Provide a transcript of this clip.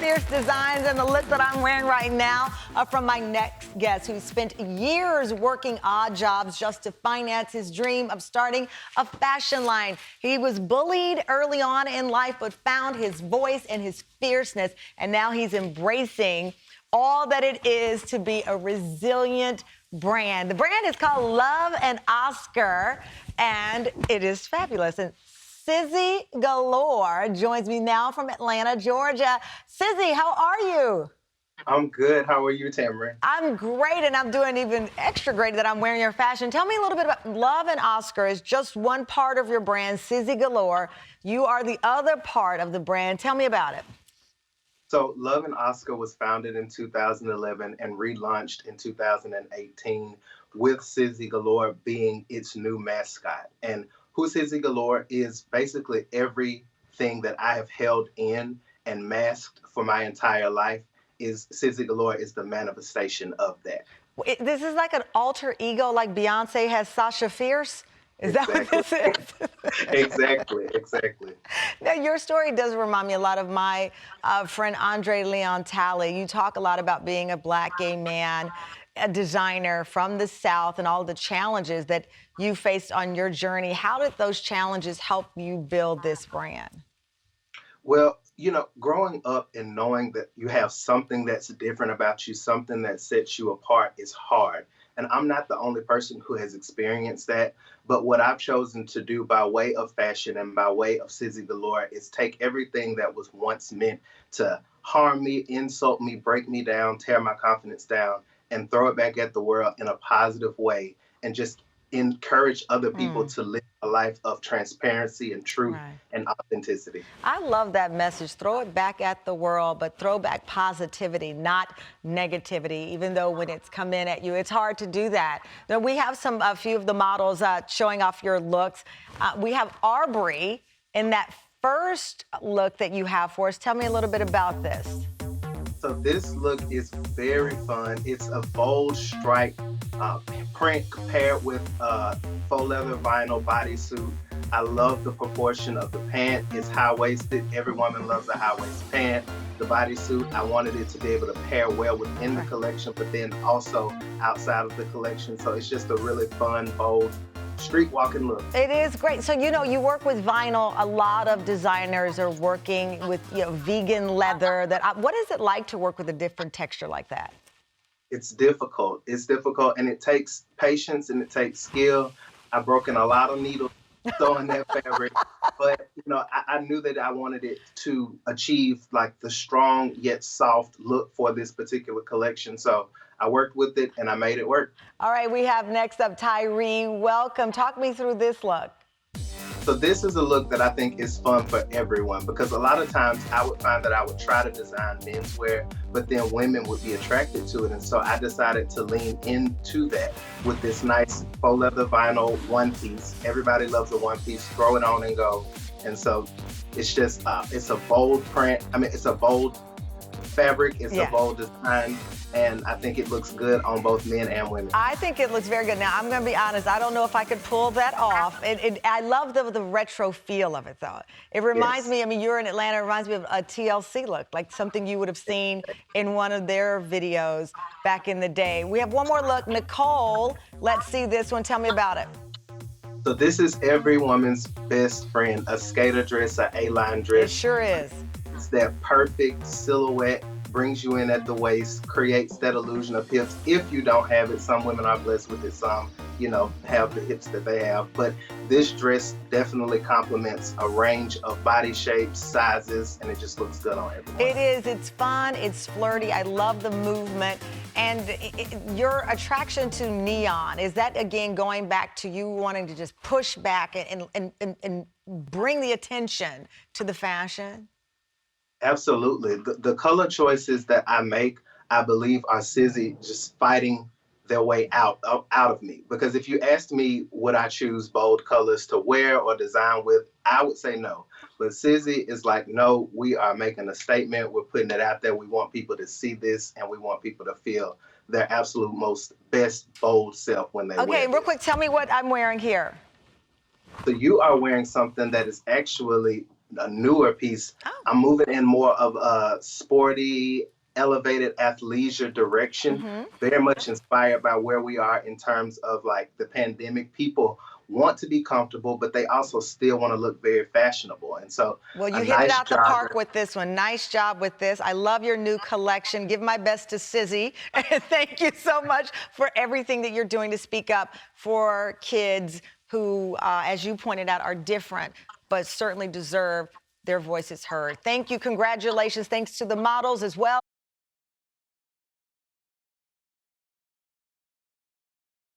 fierce designs, and the look that I'm wearing right now are from my next guest, who spent years working odd jobs just to finance his dream of starting a fashion line. He was bullied early on in life, but found his voice and his fierceness, and now he's embracing all that it is to be a resilient brand. The brand is called Love and Osker, and it is fabulous. And Sizzy Galore joins me now from Atlanta, Georgia. Sizzy, how are you? I'm good. How are you, Tamron? I'm great, and I'm doing even extra great that I'm wearing your fashion. Tell me a little bit about Love and Osker. Is just one part of your brand, Sizzy Galore. You are the other part of the brand. Tell me about it. So Love and Osker was founded in 2011 and relaunched in 2018 with Sizzy Galore being its new mascot. And who Sizzy Galore is basically everything that I have held in and masked for my entire life. Is Sizzy Galore is the manifestation of that. This is like an alter ego, like Beyonce has Sasha Fierce? Is that what this is? Exactly. Now, your story does remind me a lot of my friend Andre Leon Talley. You talk a lot about being a Black gay man, a designer from the South, and all the challenges that you faced on your journey. How did those challenges help you build this brand? Well, growing up and knowing that you have something that's different about you, something that sets you apart is hard. And I'm not the only person who has experienced that. But what I've chosen to do by way of fashion and by way of Sizzy Galore is take everything that was once meant to harm me, insult me, break me down, tear my confidence down, and throw it back at the world in a positive way and just encourage other people to live a life of transparency and truth and authenticity. I love that message. Throw it back at the world, but throw back positivity, not negativity, even though when it's come in at you, it's hard to do that. Now, we have a few of the models showing off your looks. We have Arbery in that first look that you have for us. Tell me a little bit about this. So this look is very fun. It's a bold stripe print paired with faux leather vinyl bodysuit. I love the proportion of the pant. It's high-waisted. Every woman loves a high-waisted pant. The bodysuit, I wanted it to be able to pair well within the collection, but then also outside of the collection. So it's just a really fun, bold, street walking look. It is great. So, you work with vinyl. A lot of designers are working with, vegan leather. What is it like to work with a different texture like that? It's difficult. And it takes patience and it takes skill. I've broken a lot of needles sewing that fabric, but I knew that I wanted it to achieve like the strong yet soft look for this particular collection. So I worked with it and I made it work. All right, we have next up Tyree. Welcome. Talk me through this look. So this is a look that I think is fun for everyone, because a lot of times I would find that I would try to design menswear, but then women would be attracted to it. And so I decided to lean into that with this nice faux leather vinyl one piece. Everybody loves a one piece, throw it on and go. And so it's just, it's a bold print. It's a bold fabric, it's a bold design. And I think it looks good on both men and women. I think it looks very good. Now, I'm going to be honest. I don't know if I could pull that off. I love the retro feel of it, though. It reminds me, you're in Atlanta. It reminds me of a TLC look, like something you would have seen in one of their videos back in the day. We have one more look. Nicole, let's see this one. Tell me about it. So this is every woman's best friend, a skater dress, an A-line dress. It sure is. It's that perfect silhouette, brings you in at the waist, creates that illusion of hips. If you don't have it, some women are blessed with it, some, have the hips that they have. But this dress definitely complements a range of body shapes, sizes, and it just looks good on everyone. It is. It's fun. It's flirty. I love the movement. And your attraction to neon, is that, again, going back to you wanting to just push back and bring the attention to the fashion? Absolutely. The color choices that I make, I believe, are Sizzy just fighting their way out of me. Because if you asked me, would I choose bold colors to wear or design with, I would say no. But Sizzy is like, no, we are making a statement. We're putting it out there. We want people to see this, and we want people to feel their absolute most best bold self when they wear it. Okay, real quick, tell me what I'm wearing here. So you are wearing something that is actually a newer piece. Oh. I'm moving in more of a sporty, elevated athleisure direction, Mm-hmm. very much inspired by where we are in terms of like the pandemic. People want to be comfortable, but they also still want to look very fashionable. And so Well, a you hit it nice out the park jogger. with this one. Nice job with this. I love your new collection. Give my best to Sizzy. And thank you so much for everything that you're doing to speak up for kids who, as you pointed out, are different, but certainly deserve their voices heard. Thank you. Congratulations. Thanks to the models as well.